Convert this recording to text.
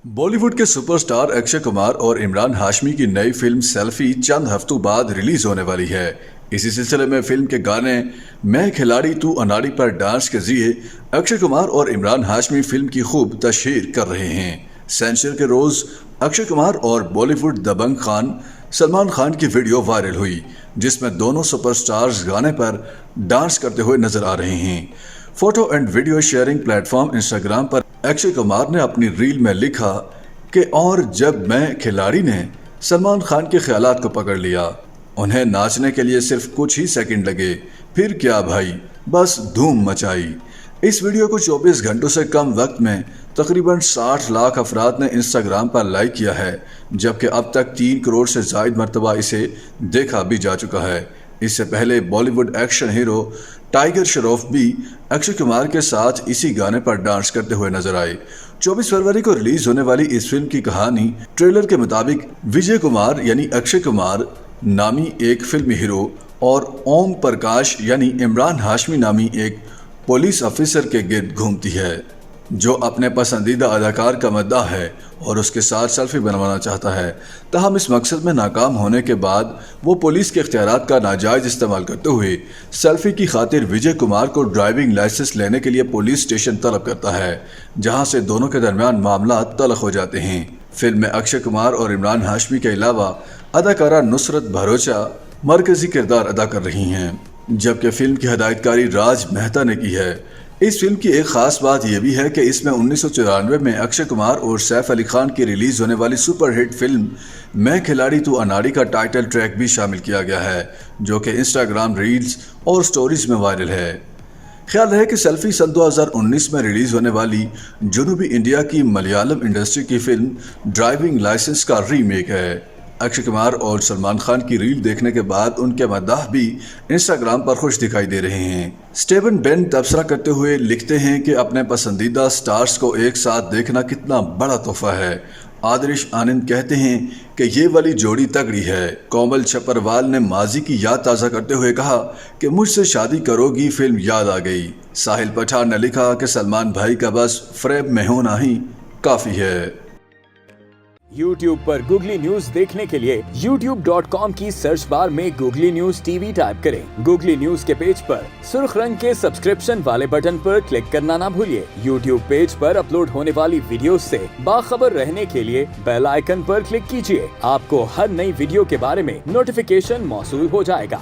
बॉलीवुड के सुपरस्टार अक्षय कुमार और इमरान हाशमी की नई फिल्म सेल्फी चंद हफ्तों बाद रिलीज होने वाली है। इसी सिलसिले में फिल्म के गाने मैं खिलाड़ी तू अनाड़ी पर डांस के जरिए अक्षय कुमार और इमरान हाशमी फिल्म की खूब तशहीर कर रहे हैं। सेंसर के रोज अक्षय कुमार और बॉलीवुड दबंग खान सलमान खान की वीडियो वायरल हुई, जिसमें दोनों सुपरस्टार्स गाने पर डांस करते हुए नजर आ रहे हैं। Photo and video sharing platform Instagram पर अक्षय कुमार ने अपनी रील में लिखा कि और जब मैं खिलाड़ी ने सलमान खान के ख्यालात को पकड़ लिया, उन्हें नाचने के लिए सिर्फ कुछ ही सेकंड लगे, फिर क्या भाई बस धूम मचाई। इस वीडियो को 24 घंटों से कम वक्त में तकरीबन 60 लाख अफराद ने इंस्टाग्राम पर लाइक किया है, जबकि अब तक 3 करोड़ से ज़ायद मरतबा इसे देखा भी जा चुका है। इससे पहले Bollywood action hero tiger Shroff भी अक्षय कुमार के साथ इसी गाने पर डांस करते हुए नजर आए। 24 फरवरी को रिलीज होने वाली इस फिल्म की कहानी ट्रेलर के मुताबिक विजय कुमार यानी अक्षय कुमार नामी एक फिल्मी हीरो और ओम प्रकाश यानी इमरान हाशमी नामी एक पुलिस ऑफिसर के गिर्द घूमती है, जो अपने पसंदीदा अदाकार का मद्दाह है और उसके साथ सेल्फी बनवाना चाहता है। ताहम इस मकसद में नाकाम होने के बाद वो पुलिस के इख्तियारात का नाजायज़ इस्तेमाल करते हुए सेल्फी की खातिर विजय कुमार को ड्राइविंग लाइसेंस लेने के लिए पुलिस स्टेशन तलब करता है, जहां से दोनों के दरमियान मामला तल्ख हो जाते हैं। फिल्म में अक्षय कुमार और इमरान हाशमी के अलावा अदाकारा नुसरत भरोचा मरकजी किरदार अदा कर रही हैं, जबकि फिल्म की हिदायतकारी राज मेहता ने की है। इस फिल्म की एक खास बात यह भी है कि इसमें 1994 में अक्षय कुमार और सैफ अली खान की रिलीज होने वाली सुपरहिट फिल्म मैं खिलाड़ी तू अनाड़ी का टाइटल ट्रैक भी शामिल किया गया है, जो कि इंस्टाग्राम रील्स और स्टोरीज में वायरल है। ख्याल है कि सेल्फी सन 2019 में रिलीज होने वाली जनूबी इंडिया की मलयालम इंडस्ट्री की फिल्म ड्राइविंग लाइसेंस का रीमेक है। अक्षय कुमार और सलमान खान की रील देखने के बाद उनके मद्दाह भी इंस्टाग्राम पर खुश दिखाई दे रहे हैं। स्टीवन बेन तबसरा करते हुए लिखते हैं कि अपने पसंदीदा स्टार्स को एक साथ देखना कितना बड़ा तोहफा है। आदर्श आनंद कहते हैं कि ये वाली जोड़ी तगड़ी है। कोमल छपरवाल ने माजी की याद ताज़ा करते हुए कहा कि मुझसे शादी करोगी फिल्म याद आ गई। साहिल पठान ने लिखा कि सलमान भाई का बस फ्रेम में होना ही काफ़ी है। YouTube पर गूगली न्यूज देखने के लिए youtube.com की सर्च बार में गूगली न्यूज टीवी टाइप करें। गूगली न्यूज के पेज पर सुर्ख रंग के सब्सक्रिप्शन वाले बटन पर क्लिक करना ना भूलिए। YouTube पेज पर अपलोड होने वाली वीडियोस से बाखबर रहने के लिए बेल आइकन पर क्लिक कीजिए। आपको हर नई वीडियो के बारे में नोटिफिकेशन मौसूल हो जाएगा।